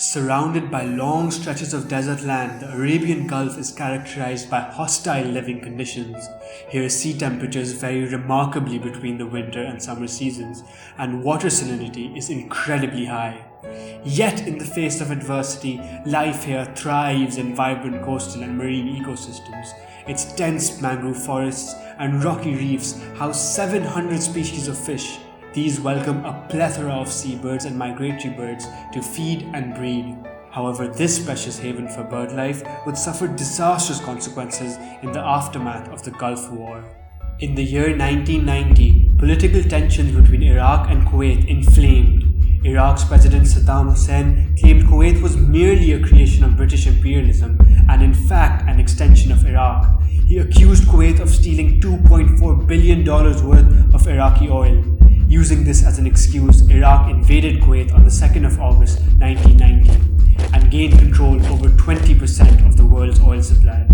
Surrounded by long stretches of desert land, the Arabian Gulf is characterized by hostile living conditions. Here, sea temperatures vary remarkably between the winter and summer seasons, and water salinity is incredibly high. Yet, in the face of adversity, life here thrives in vibrant coastal and marine ecosystems. Its dense mangrove forests and rocky reefs house 700 species of fish. These welcome a plethora of seabirds and migratory birds to feed and breed. However, this precious haven for birdlife would suffer disastrous consequences in the aftermath of the Gulf War. In the year 1990, political tensions between Iraq and Kuwait inflamed. Iraq's President Saddam Hussein claimed Kuwait was merely a creation of British imperialism and in fact an extension of Iraq. He accused Kuwait of stealing $2.4 billion worth of Iraqi oil. Using this as an excuse, Iraq invaded Kuwait on the 2nd of August 1990 and gained control over 20% of the world's oil supply.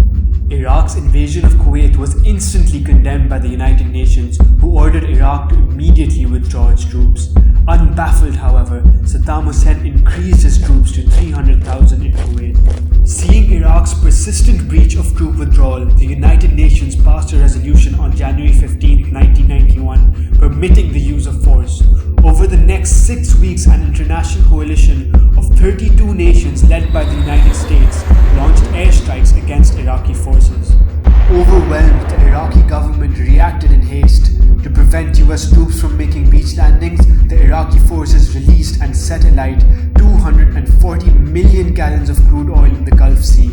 Iraq's invasion of Kuwait was instantly condemned by the United Nations, who ordered Iraq to immediately withdraw its troops. Unbaffled, however, Saddam Hussein increased his troops to 300,000 in Kuwait. Seeing Iraq's persistent breach of troop withdrawal, the United Nations passed a resolution on January 15, 1991, permitting the use of force. Over the next 6 weeks, an international coalition of 32 nations led by the United States launched airstrikes against Iraqi forces. Overwhelmed, the Iraqi government reacted in haste. To prevent US troops from making beach landings, the Iraqi forces released and set alight 240 million gallons of crude oil in the Gulf Sea.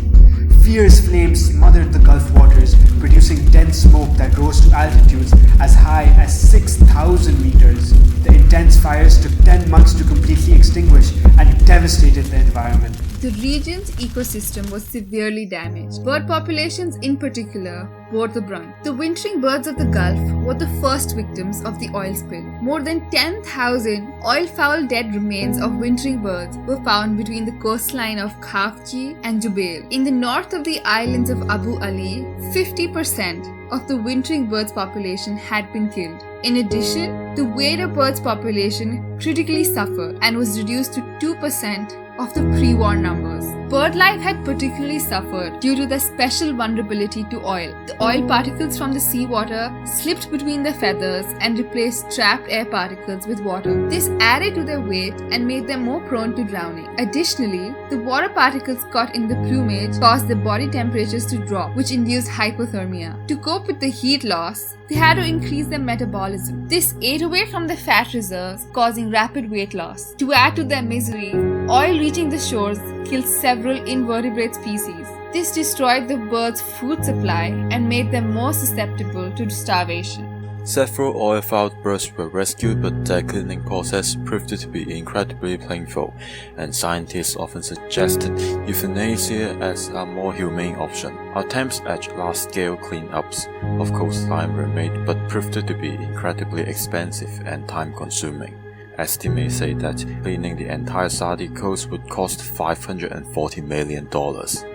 Fierce flames smothered the Gulf waters, producing dense smoke that rose to altitudes as high as 6,000 meters. The intense fires took 10 months to completely extinguish and devastated the environment. The region's ecosystem was severely damaged. Bird populations in particular bore the brunt. The wintering birds of the Gulf were the first victims of the oil spill. More than 10,000 oil-foul dead remains of wintering birds were found between the coastline of Khafji and Jubail. In the north of the islands of Abu Ali, 50% of the wintering birds population had been killed. In addition, the wading birds population critically suffered and was reduced to 2% of the pre-war numbers. Birdlife had particularly suffered due to their special vulnerability to oil. The oil particles from the seawater slipped between their feathers and replaced trapped air particles with water. This added to their weight and made them more prone to drowning. Additionally, the water particles caught in the plumage caused their body temperatures to drop, which induced hypothermia. To cope with the heat loss, they had to increase their metabolism. This ate away from their fat reserves, causing rapid weight loss. To add to their misery, oil reaching the shores killed several invertebrate species. This destroyed the birds' food supply and made them more susceptible to starvation. Several oil-foul birds were rescued, but their cleaning process proved to be incredibly painful, and scientists often suggested euthanasia as a more humane option. Attempts at large-scale cleanups of coastline were made, but proved to be incredibly expensive and time-consuming. Estimates say that cleaning the entire Saudi coast would cost $540 million.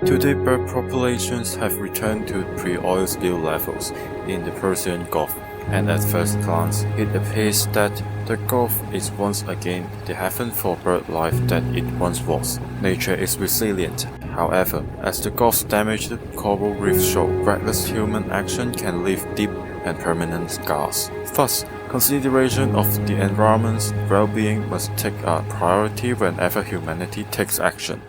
Today, bird populations have returned to pre-oil spill levels in the Persian Gulf, and at first glance, it appears that the Gulf is once again the heaven for bird life that it once was. Nature is resilient. However, as the Gulf's damaged coral reefs show, reckless human action can leave deep and permanent scars. Thus, consideration of the environment's well-being must take a priority whenever humanity takes action.